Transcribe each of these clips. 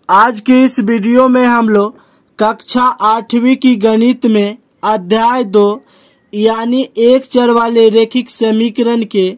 आज के इस वीडियो में हम लोग कक्षा 8वीं की गणित में अध्याय 2 यानी एक चर वाले रैखिक समीकरण के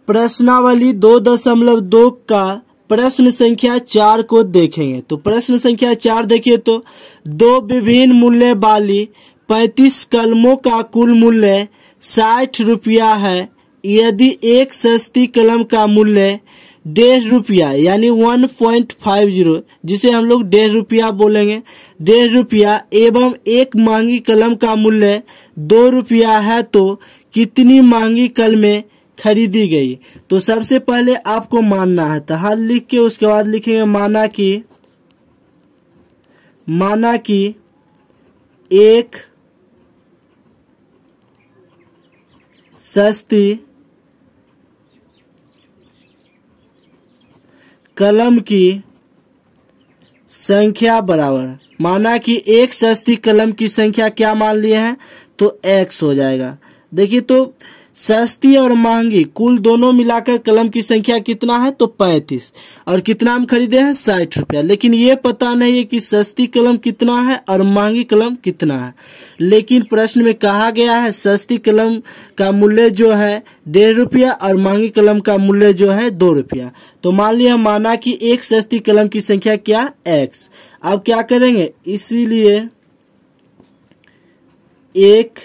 प्रश्नावली 2.2 का प्रश्न संख्या 4 को देखेंगे। तो प्रश्न संख्या 4 देखिए तो दो विभिन्न मूल्य वाली 35 कलमों का कुल मूल्य 60 रुपया है। यदि एक सस्ती कलम का मूल्य 1.5 रुपया यानी 1.50 जिसे हम लोग 1.5 रुपया बोलेंगे 1.5 रुपया एवं एक महंगी कलम का मूल्य 2 रुपया है तो कितनी महंगी कलमें खरीदी गई। तो सबसे पहले आपको मानना है तो हल लिख के उसके बाद लिखेंगे माना कि एक सस्ती कलम की संख्या बराबर, माना कि एक सस्ती कलम की संख्या क्या मान लिए हैं तो x हो जाएगा। देखिए तो सस्ती और महंगी कुल दोनों मिलाकर कलम की संख्या कितना है तो 35 और कितना हम खरीदे हैं 60 रुपया। लेकिन ये पता नहीं है कि सस्ती कलम कितना है और महंगी कलम कितना है। लेकिन प्रश्न में कहा गया है सस्ती कलम का मूल्य जो है 1.5 रुपया और महंगी कलम का मूल्य जो है 2 रुपया। तो मान लिया माना कि एक सस्ती कलम की संख्या क्या x। अब क्या करेंगे, इसीलिए एक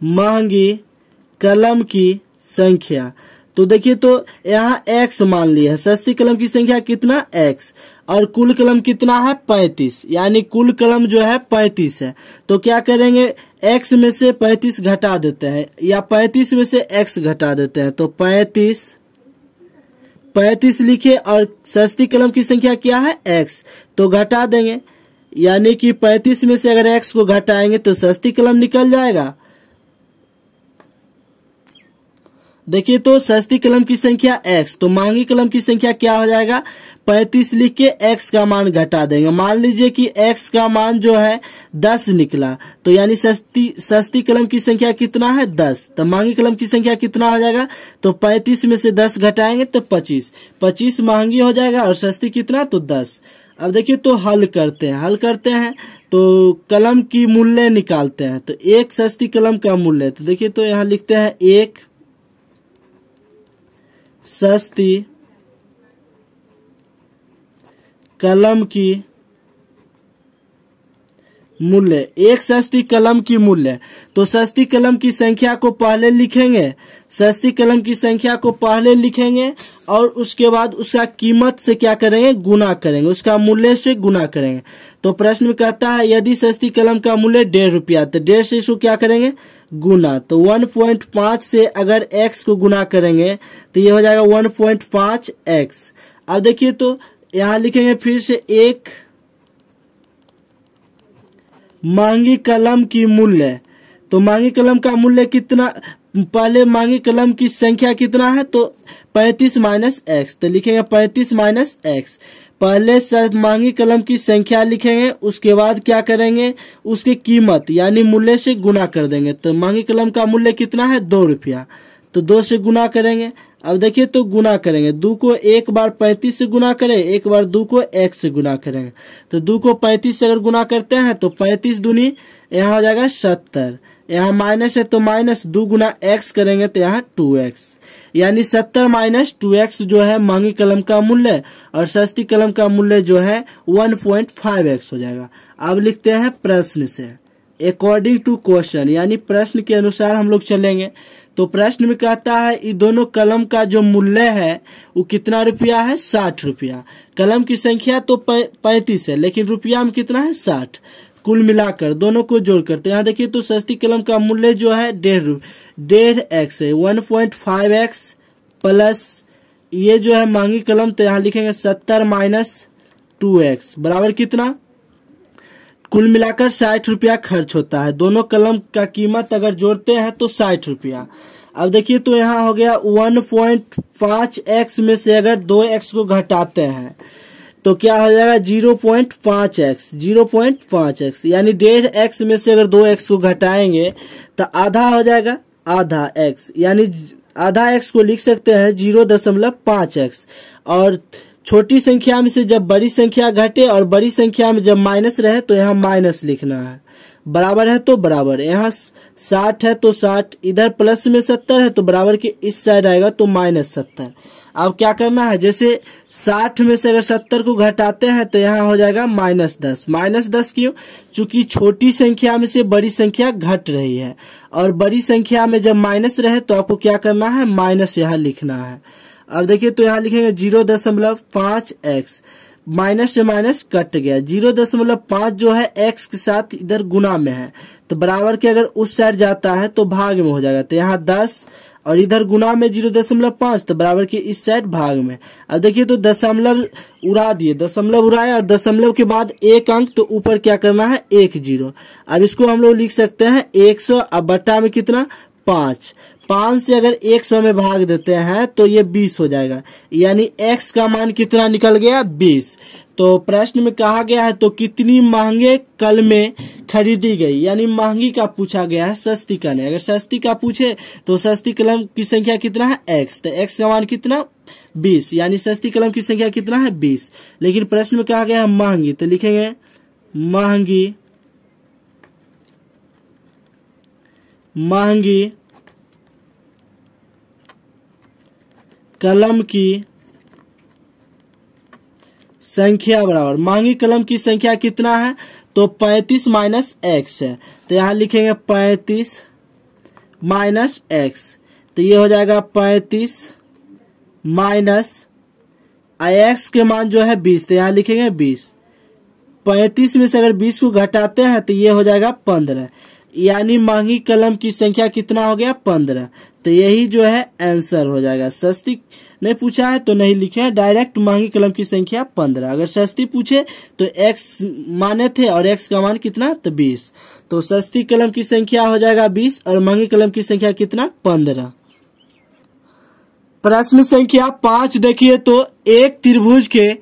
महंगी कलम की संख्या, तो देखिए तो यहाँ x मान लिया है। सस्ती कलम की संख्या कितना x और कुल कलम कितना है 35 यानी कुल कलम जो है 35 है। तो क्या करेंगे x में से 35 घटा देते हैं या 35 में से x घटा देते हैं। तो 35 लिखे और सस्ती कलम की संख्या क्या है x तो घटा देंगे यानी कि 35 में से अगर x को घटाएंगे तो सस्ती कलम निकल जाएगा। देखिए तो सस्ती कलम की संख्या x तो महंगी कलम की संख्या क्या हो जाएगा 35 लिख के x का मान घटा देंगे। मान लीजिए कि x का मान जो है 10 निकला तो यानी सस्ती कलम की संख्या कितना है 10। तो महंगी कलम की संख्या कितना हो जाएगा तो 35 में से 10 घटाएंगे तो 25 महंगी हो जाएगा और सस्ती कितना तो 10। अब देखिए तो हल करते हैं तो कलम की मूल्य निकालते हैं। तो एक सस्ती कलम का मूल्य, तो देखिए तो यहाँ लिखते हैं एक सस्ती कलम की मूल्य, एक सस्ती कलम की मूल्य। तो सस्ती कलम की संख्या को पहले लिखेंगे, और उसके बाद उसका कीमत से क्या करेंगे गुना करेंगे, उसका मूल्य से गुना करेंगे। तो प्रश्न में कहता है यदि सस्ती कलम का मूल्य 1.5 रुपया तो 1.5 से इसको क्या करेंगे गुना। तो 1.5 से अगर x को गुना करेंगे तो ये हो जाएगा 1.5x। अब देखिए तो यहाँ लिखेंगे फिर से एक महंगी कलम की मूल्य। तो महंगी कलम का मूल्य कितना, पहले महंगी कलम की संख्या कितना है तो 35 माइनस x। तो लिखेंगे 35 माइनस x। पहले महंगी कलम की संख्या लिखेंगे, उसके बाद क्या करेंगे उसकी कीमत यानी मूल्य से गुना कर देंगे। तो महंगी कलम का मूल्य कितना है 2 रुपया, तो 2 से गुना करेंगे। अब देखिए तो गुना करेंगे, 2 को एक बार 35 से गुना करें, एक बार 2 को x से गुना करेंगे। तो 2 को 35 से अगर गुना करते हैं तो 35 दूनी यहाँ हो जाएगा 70, यहाँ माइनस है तो माइनस 2 गुना x करेंगे तो यहाँ 2x यानी 70 माइनस 2x जो है महंगी कलम का मूल्य और सस्ती कलम का मूल्य जो है 1.5x हो जाएगा। अब लिखते हैं प्रश्न से अकॉर्डिंग टू क्वेश्चन यानी प्रश्न के अनुसार हम लोग चलेंगे। तो प्रश्न में कहता है ये दोनों कलम का जो मूल्य है वो कितना रुपया है 60 रुपया। कलम की संख्या तो 35 है लेकिन रुपया में कितना है 60। कुल मिलाकर दोनों को जोड़ करते हैं। यहाँ देखिए तो सस्ती कलम का मूल्य जो है 1.5x है 1.5x प्लस ये जो है महंगी कलम तो यहाँ लिखेंगे 70 माइनस 2x बराबर कितना, कुल मिलाकर 60 रुपया खर्च होता है। दोनों कलम का कीमत अगर जोड़ते हैं तो 60 रुपया। अब देखिए तो यहाँ हो गया 1.5x में से अगर 2x को घटाते हैं तो क्या हो जाएगा 0.5x यानी 1.5x में से अगर 2x को घटाएंगे तो आधा हो जाएगा, आधा x यानी आधा x को लिख सकते हैं 0.5x। और छोटी संख्या में से जब बड़ी संख्या घटे और बड़ी संख्या में जब माइनस रहे तो यहाँ माइनस लिखना है। बराबर है तो बराबर, यहाँ 60 है तो 60, इधर प्लस में 70 है तो बराबर के इस साइड आएगा तो -70। अब क्या करना है, जैसे 60 में से अगर 70 को घटाते हैं तो यहाँ हो जाएगा -10। -10 क्यों? चूंकि छोटी संख्या में से बड़ी संख्या घट रही है और बड़ी संख्या में जब माइनस रहे तो आपको क्या करना है, माइनस यहाँ लिखना है। अब देखिए तो यहाँ लिखेंगे 0.5x, माइनस से माइनस कट गया, 0.5 जो है x के साथ इधर गुना में है तो बराबर के अगर उस साइड जाता है तो भाग में हो जाएगा। तो यहाँ 10 और इधर गुना में 0.5 तो बराबर के इस साइड भाग में। अब देखिए तो दशमलव उड़ा दिए, दशमलव उड़ाए और दशमलव के बाद एक अंक तो ऊपर क्या करना है, 1 0। अब इसको हम लोग लिख सकते हैं 100, अब बट्टा में कितना 5 से अगर 100 में भाग देते हैं तो ये 20 हो जाएगा, यानी x का मान कितना निकल गया 20। तो प्रश्न में कहा गया है तो कितनी महंगे कलमें खरीदी गई, यानी महंगी का पूछा गया है, सस्ती का नहीं। अगर सस्ती का पूछे तो सस्ती कलम की संख्या कितना है x, तो x का मान कितना 20, यानी सस्ती कलम की संख्या कितना है 20। लेकिन प्रश्न में कहा गया है महंगी, तो लिखेंगे महंगी कलम की संख्या बराबर, महंगी कलम की संख्या कितना है तो 35 - x है, तो यहाँ लिखेंगे 35 - x, तो ये हो जाएगा 35 माइनस x के मान जो है 20, तो यहाँ लिखेंगे 20। 35 में से अगर 20 को घटाते हैं तो ये हो जाएगा 15, यानी महंगी कलम की संख्या कितना हो गया 15। तो यही जो है आंसर हो जाएगा। सस्ती नहीं पूछा है तो नहीं लिखे, डायरेक्ट महंगी कलम की संख्या 15। अगर सस्ती पूछे तो x माने थे और x का मान कितना तो 20, तो सस्ती कलम की संख्या हो जाएगा 20 और महंगी कलम की संख्या कितना 15। प्रश्न संख्या 5 देखिए तो एक त्रिभुज के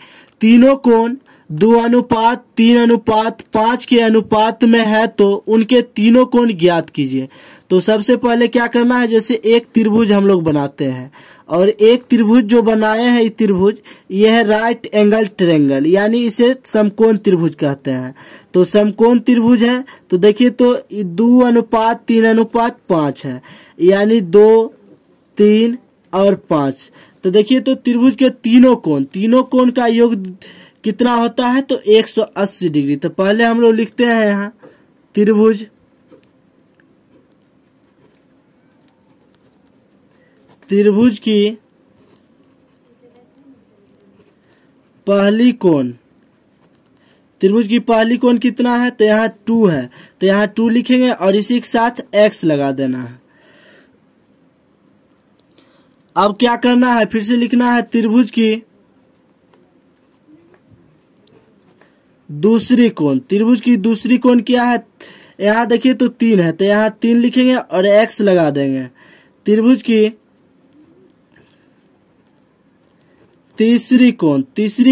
तीनों कोण 2:3:5 के अनुपात में है तो उनके तीनों कोण ज्ञात कीजिए। तो सबसे पहले क्या करना है, जैसे एक त्रिभुज हम लोग बनाते हैं और एक त्रिभुज जो बनाए हैं त्रिभुज ये है राइट एंगल ट्रायंगल, यानी इसे समकोण त्रिभुज कहते हैं। तो समकोण त्रिभुज है तो देखिए तो 2:3:5 है, यानी 2, 3 और 5। तो देखिए तो त्रिभुज के तीनों कोण का योग कितना होता है तो 180 डिग्री। तो पहले हम लोग लिखते हैं यहाँ त्रिभुज की पहली कोण, त्रिभुज की पहली कोण कितना है तो यहाँ 2 है, तो यहाँ 2 लिखेंगे और इसी के साथ x लगा देना है। अब क्या करना है, फिर से लिखना है त्रिभुज की दूसरी कोण। त्रिभुज की दूसरी कोण क्या है, यहाँ देखिए तो 3 है, तो यहाँ 3 लिखेंगे और x लगा देंगे। त्रिभुज की तीसरी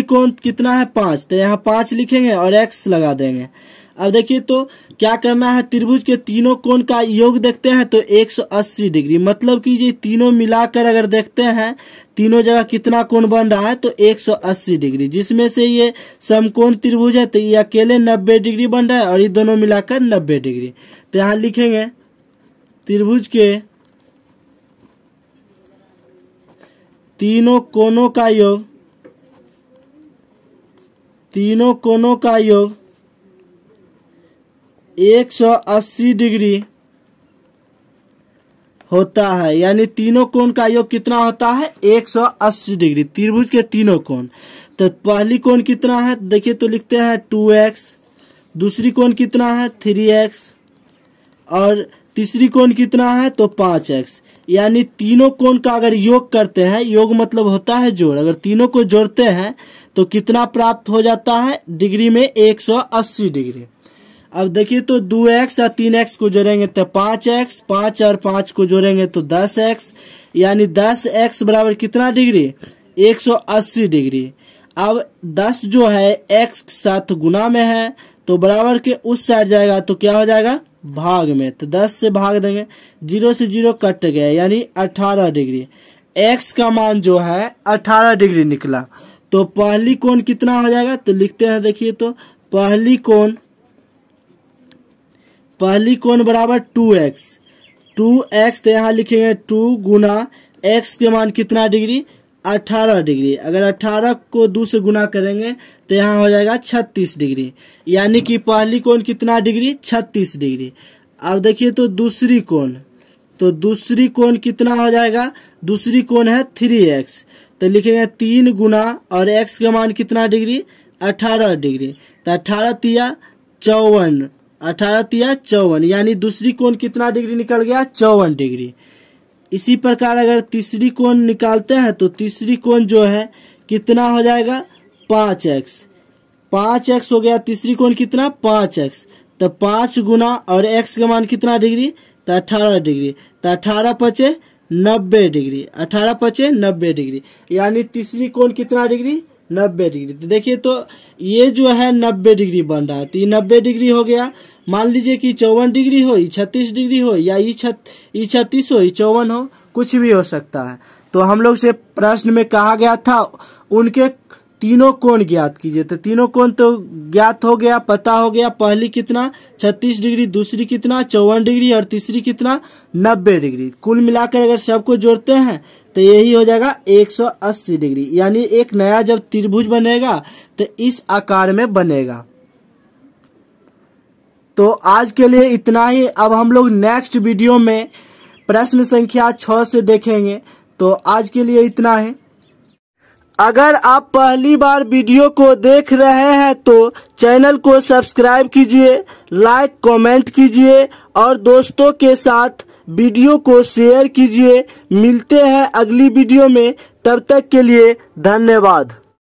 कोण कितना है 5, तो यहाँ 5 लिखेंगे और x लगा देंगे। अब देखिए तो क्या करना है, त्रिभुज के तीनों कोण का योग देखते हैं तो 180 डिग्री, मतलब कि ये तीनों मिलाकर अगर देखते हैं तीनों जगह कितना कोण बन रहा है तो 180 डिग्री, जिसमें से ये समकोण त्रिभुज है तो ये अकेले 90 डिग्री बन रहा है और ये दोनों मिलाकर 90 डिग्री। तो यहाँ लिखेंगे त्रिभुज के तीनों कोणों का योग 180 डिग्री होता है, यानी तीनों कोण का योग कितना होता है 180 डिग्री, त्रिभुज के तीनों कोण। तो पहली कोण कितना है देखिए तो लिखते हैं 2x, दूसरी कोण कितना है 3x और तीसरी कोण कितना है तो 5x, यानी तीनों कोण का अगर योग करते हैं, योग मतलब होता है जोड़, अगर तीनों को जोड़ते हैं तो कितना प्राप्त हो जाता है डिग्री में 180 डिग्री। अब देखिए तो 2x और 3x को जोड़ेंगे तो 5x, 5 और 5 को जोड़ेंगे तो 10x, यानी 10x बराबर कितना डिग्री 180 डिग्री। अब 10 जो है x के साथ गुना में है तो बराबर के उस साइड जाएगा तो क्या हो जाएगा भाग में, तो 10 से भाग देंगे, 0 से 0 कट गया यानी 18 डिग्री। x का मान जो है 18 डिग्री निकला। तो पहली कोण कितना हो जाएगा, तो लिखते हैं, देखिए तो पहली कोण बराबर 2x। 2x तो यहाँ लिखेंगे 2 गुना x के मान कितना डिग्री, 18 डिग्री। अगर 18 को 2 से गुना करेंगे तो यहाँ हो जाएगा 36 डिग्री, यानी कि पहली कोण कितना डिग्री, 36 डिग्री। अब देखिए तो दूसरी कोण कितना हो जाएगा, दूसरी कोण है 3x। तो लिखेंगे 3 गुना और x के मान कितना डिग्री, 18 डिग्री। तो 18 तिया 54, यानी दूसरी कोण कितना डिग्री निकल गया, 54 डिग्री। इसी प्रकार अगर तीसरी कोण निकालते हैं तो तीसरी कोण जो है कितना हो जाएगा, 5x हो गया। तीसरी कोण कितना, 5x। तो 5 गुना और x का मान कितना डिग्री, तो 18 डिग्री। तो 18 पचे 90 डिग्री, 18 पचे 90 डिग्री, यानी तीसरी कोण कितना डिग्री, 90 डिग्री। तो देखिए तो ये जो है 90 डिग्री बन रहा है। तो ये 90 डिग्री हो गया। मान लीजिए कि 54 डिग्री हो, 36 डिग्री हो, या 36 हो, 54 हो, कुछ भी हो सकता है। तो हम लोग से प्रश्न में कहा गया था उनके तीनों कोण ज्ञात कीजिए। तो तीनों कोण तो ज्ञात हो गया, पता हो गया। पहली कितना 36 डिग्री, दूसरी कितना 54 डिग्री और तीसरी कितना 90 डिग्री। कुल मिलाकर अगर सबको जोड़ते हैं तो यही हो जाएगा 180 डिग्री, यानी एक नया जब त्रिभुज बनेगा तो इस आकार में बनेगा। तो आज के लिए इतना ही। अब हम लोग नेक्स्ट वीडियो में प्रश्न संख्या 6 से देखेंगे। तो आज के लिए इतना है। अगर आप पहली बार वीडियो को देख रहे हैं तो चैनल को सब्सक्राइब कीजिए, लाइक कमेंट कीजिए और दोस्तों के साथ वीडियो को शेयर कीजिए। मिलते हैं अगली वीडियो में, तब तक के लिए धन्यवाद।